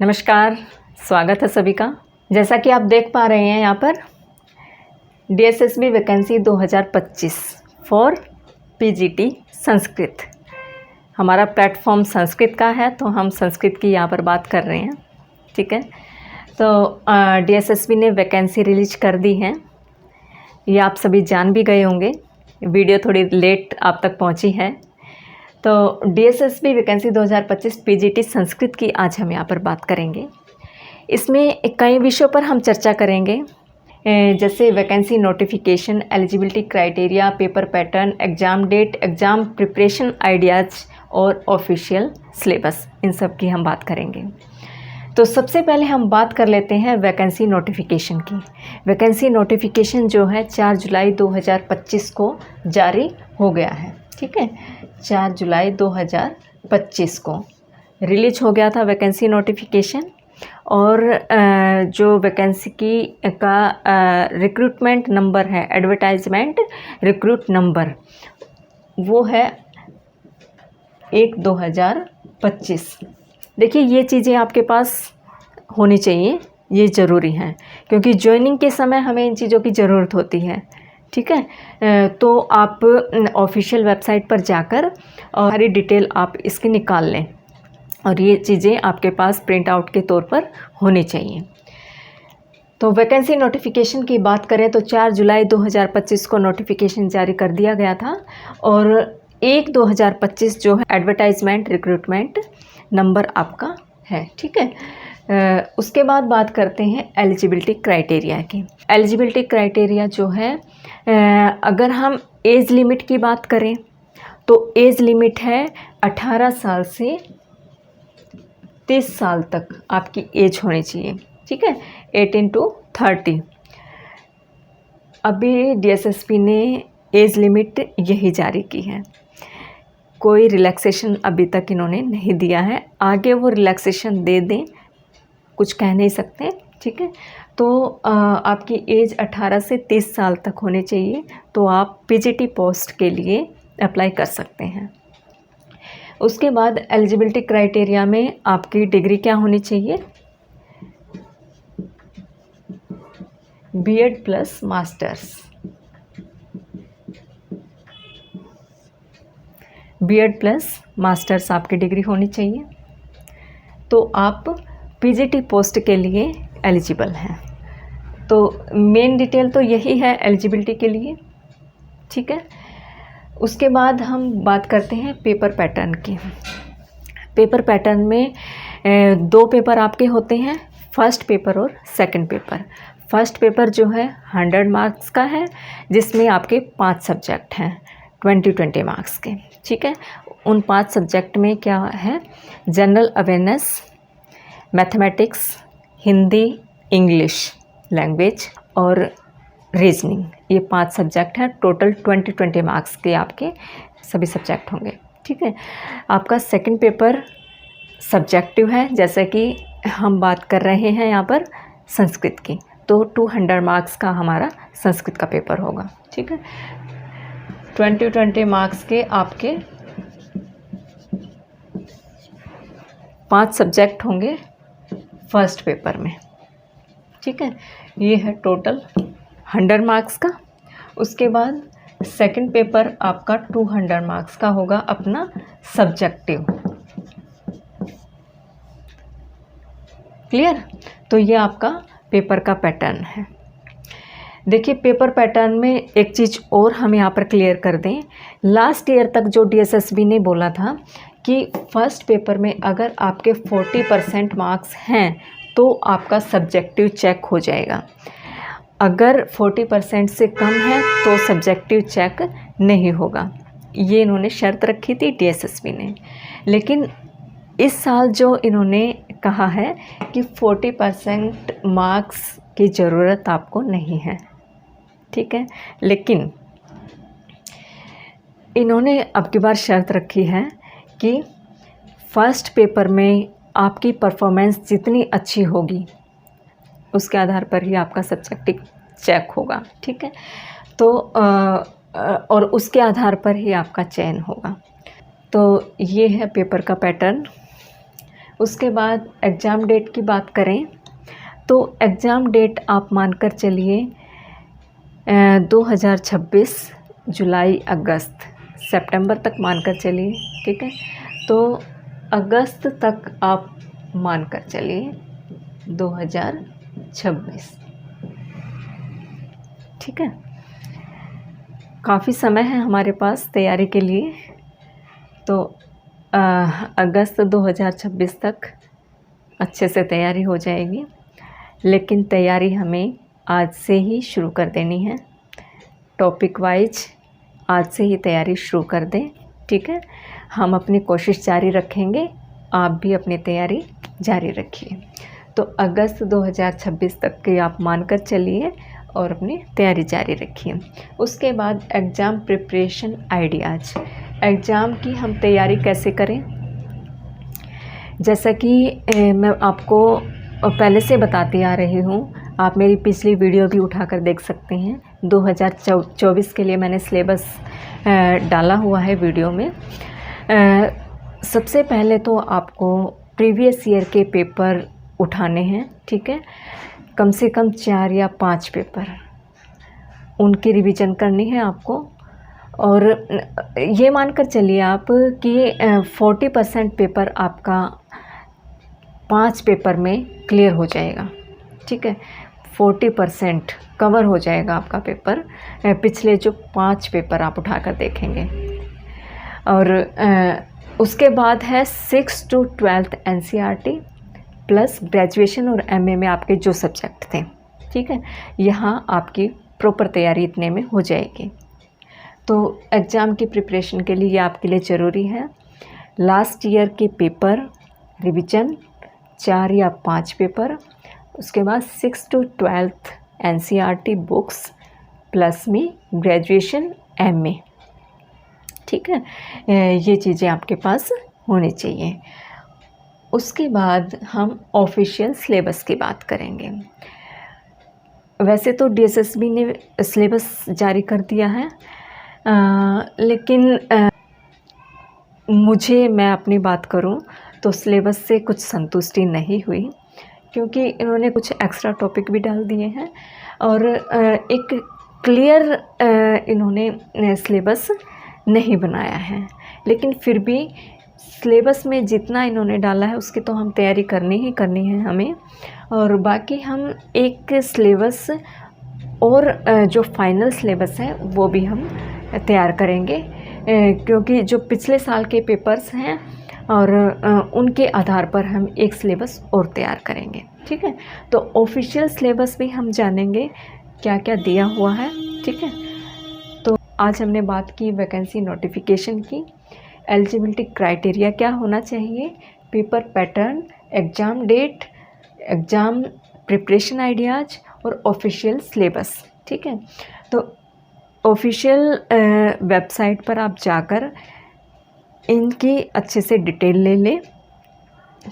नमस्कार, स्वागत है सभी का। जैसा कि आप देख पा रहे हैं यहाँ पर DSSB vacancy 2025 for PGT Sanskrit. हमारा प्लेटफॉर्म संस्कृत का है तो हम संस्कृत की यहाँ पर बात कर रहे हैं। ठीक है, तो DSSB ने वैकेंसी रिलीज कर दी है, ये आप सभी जान भी गए होंगे। वीडियो थोड़ी लेट आप तक पहुँची है। तो DSSB वैकेंसी 2025 PGT संस्कृत की आज हम यहाँ पर बात करेंगे। इसमें कई विषयों पर हम चर्चा करेंगे, जैसे vacancy notification, eligibility criteria, paper pattern, exam date, exam preparation ideas और ऑफिशियल सिलेबस, इन सब की हम बात करेंगे। तो सबसे पहले हम बात कर लेते हैं वैकेंसी नोटिफिकेशन की। वैकेंसी नोटिफिकेशन जो है 4 जुलाई 2025 को जारी हो गया है। ठीक है, 4 जुलाई 2025 को रिलीज हो गया था वैकेंसी नोटिफिकेशन। और जो वैकेंसी का रिक्रूटमेंट नंबर है, एडवर्टाइजमेंट रिक्रूट नंबर, वो है 1/2025। देखिए, ये चीज़ें आपके पास होनी चाहिए, ये ज़रूरी हैं, क्योंकि ज्वाइनिंग के समय हमें इन चीज़ों की ज़रूरत होती है। ठीक है, तो आप ऑफिशियल वेबसाइट पर जाकर सारी डिटेल आप इसकी निकाल लें और ये चीज़ें आपके पास प्रिंट आउट के तौर पर होनी चाहिए। तो वैकेंसी नोटिफिकेशन की बात करें तो 4 जुलाई 2025 को नोटिफिकेशन जारी कर दिया गया था और 1/2025 जो है एडवर्टाइजमेंट रिक्रूटमेंट नंबर आपका है। ठीक है, उसके बाद बात करते हैं एलिजिबिलिटी क्राइटेरिया की। एलिजिबिलिटी क्राइटेरिया जो है, अगर हम एज लिमिट की बात करें तो एज लिमिट है 18 साल से 30 साल तक आपकी एज होनी चाहिए। ठीक है, 18 to 30। अभी DSSB ने एज लिमिट यही जारी की है, कोई रिलैक्सेशन अभी तक इन्होंने नहीं दिया है। आगे वो रिलैक्सेशन दे दें, कुछ कह नहीं सकते। ठीक है, तो आपकी एज 18 से 30 साल तक होनी चाहिए, तो आप PGT पोस्ट के लिए अप्लाई कर सकते हैं। उसके बाद एलिजिबिलिटी क्राइटेरिया में आपकी डिग्री क्या होनी चाहिए? B.Ed plus masters. B.Ed plus masters आपकी डिग्री होनी चाहिए, तो आप PGT पोस्ट के लिए एलिजिबल हैं। तो मेन डिटेल तो यही है एलिजिबिलिटी के लिए। ठीक है, उसके बाद हम बात करते हैं पेपर पैटर्न की। पेपर पैटर्न में 2 पेपर आपके होते हैं, फर्स्ट पेपर और सेकंड पेपर। फर्स्ट पेपर जो है 100 मार्क्स का है, जिसमें आपके 5 सब्जेक्ट हैं 20 मार्क्स के। ठीक है, उन 5 सब्जेक्ट में क्या है? General awareness, mathematics, Hindi, English language और रीजनिंग, ये 5 सब्जेक्ट हैं। टोटल 20 मार्क्स के आपके सभी सब्जेक्ट होंगे। ठीक है, आपका सेकंड पेपर सब्जेक्टिव है, जैसे कि हम बात कर रहे हैं यहाँ पर संस्कृत की, तो 200 मार्क्स का हमारा संस्कृत का पेपर होगा। ठीक है, 20 मार्क्स के आपके 5 सब्जेक्ट होंगे फर्स्ट पेपर में। ठीक है, ये है टोटल 100 मार्क्स का। उसके बाद सेकंड पेपर आपका 200 मार्क्स का होगा, अपना सब्जेक्टिव। क्लियर? तो ये आपका पेपर का पैटर्न है। देखिए, पेपर पैटर्न में एक चीज़ और हम यहाँ पर क्लियर कर दें। लास्ट ईयर तक जो DSSB ने बोला था कि फर्स्ट पेपर में अगर आपके 40% मार्क्स हैं तो आपका सब्जेक्टिव चेक हो जाएगा। अगर 40% से कम है तो सब्जेक्टिव चेक नहीं होगा। ये इन्होंने शर्त रखी थी DSSB ने। लेकिन इस साल जो इन्होंने कहा है कि 40% मार्क्स की ज़रूरत आपको नहीं है। ठीक है, लेकिन इन्होंने अब की बार शर्त रखी है कि फर्स्ट पेपर में आपकी परफॉर्मेंस जितनी अच्छी होगी उसके आधार पर ही आपका सब्जेक्टिव चेक होगा। ठीक है, तो और उसके आधार पर ही आपका चयन होगा। तो ये है पेपर का पैटर्न। उसके बाद एग्ज़ाम डेट की बात करें तो एग्ज़ाम डेट आप मानकर चलिए 2026 जुलाई अगस्त सितंबर तक मानकर चलिए, ठीक है। तो अगस्त तक आप मानकर चलिए 2026, ठीक है। काफ़ी समय है हमारे पास तैयारी के लिए, तो अगस्त 2026 तक अच्छे से तैयारी हो जाएगी। लेकिन तैयारी हमें आज से ही शुरू कर देनी है, टॉपिक वाइज आज से ही तैयारी शुरू कर दें, ठीक है। हम अपनी कोशिश जारी रखेंगे, आप भी अपनी तैयारी जारी रखिए। तो अगस्त 2026 तक की आप मानकर चलिए और अपनी तैयारी जारी रखिए। उसके बाद एग्ज़ाम प्रिपरेशन आइडियाज़, एग्ज़ाम की हम तैयारी कैसे करें, जैसा कि मैं आपको पहले से बताती आ रही हूँ। आप मेरी पिछली वीडियो भी उठाकर देख सकते हैं। 2024 के लिए मैंने सिलेबस डाला हुआ है वीडियो में। सबसे पहले तो आपको प्रीवियस ईयर के पेपर उठाने हैं, ठीक है। कम से कम 4 या 5 पेपर, उनकी रिवीजन करनी है आपको। और ये मानकर चलिए आप कि 40% पेपर आपका 5 पेपर में क्लियर हो जाएगा, ठीक है। 40% कवर हो जाएगा आपका पेपर, पिछले जो 5 पेपर आप उठाकर देखेंगे। और उसके बाद है 6 to 12th NCERT plus graduation और MA में आपके जो सब्जेक्ट थे, ठीक है। यहाँ आपकी प्रॉपर तैयारी इतने में हो जाएगी। तो एग्ज़ाम की प्रिपरेशन के लिए आपके लिए ज़रूरी है लास्ट ईयर के पेपर रिवीजन, 4 या 5 पेपर, उसके बाद 6 to 12th NCERT books plus में ग्रेजुएशन MA, ठीक है। ये चीज़ें आपके पास होनी चाहिए। उसके बाद हम ऑफिशियल सिलेबस की बात करेंगे। वैसे तो DSSB ने सिलेबस जारी कर दिया है, लेकिन मैं अपनी बात करूं तो सिलेबस से कुछ संतुष्टि नहीं हुई, क्योंकि इन्होंने कुछ एक्स्ट्रा टॉपिक भी डाल दिए हैं और एक क्लियर इन्होंने सिलेबस नहीं बनाया है। लेकिन फिर भी सिलेबस में जितना इन्होंने डाला है उसकी तो हम तैयारी करनी ही करनी है हमें। और बाकी हम एक सिलेबस और जो फाइनल सिलेबस है वो भी हम तैयार करेंगे, क्योंकि जो पिछले साल के पेपर्स हैं और उनके आधार पर हम एक सिलेबस और तैयार करेंगे, ठीक है। तो ऑफिशियल सिलेबस भी हम जानेंगे क्या क्या दिया हुआ है, ठीक है। तो आज हमने बात की वैकेंसी नोटिफिकेशन की, एलिजिबिलिटी क्राइटेरिया क्या होना चाहिए, paper pattern, exam date, exam preparation ideas और ऑफिशियल सिलेबस, ठीक है। तो ऑफिशियल वेबसाइट पर आप जाकर इनकी अच्छे से डिटेल ले लें,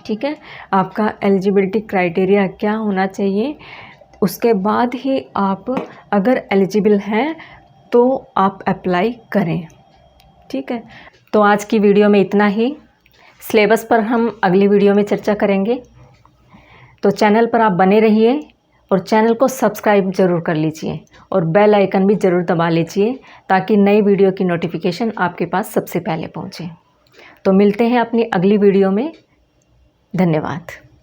ठीक है। आपका एलिजिबिलिटी क्राइटेरिया क्या होना चाहिए, उसके बाद ही आप अगर एलिजिबल हैं तो आप अप्लाई करें, ठीक है। तो आज की वीडियो में इतना ही। सिलेबस पर हम अगली वीडियो में चर्चा करेंगे। तो चैनल पर आप बने रहिए और चैनल को सब्सक्राइब ज़रूर कर लीजिए और बेल आइकन भी ज़रूर दबा लीजिए, ताकि नई वीडियो की नोटिफिकेशन आपके पास सबसे पहले पहुंचे। तो मिलते हैं अपनी अगली वीडियो में। धन्यवाद।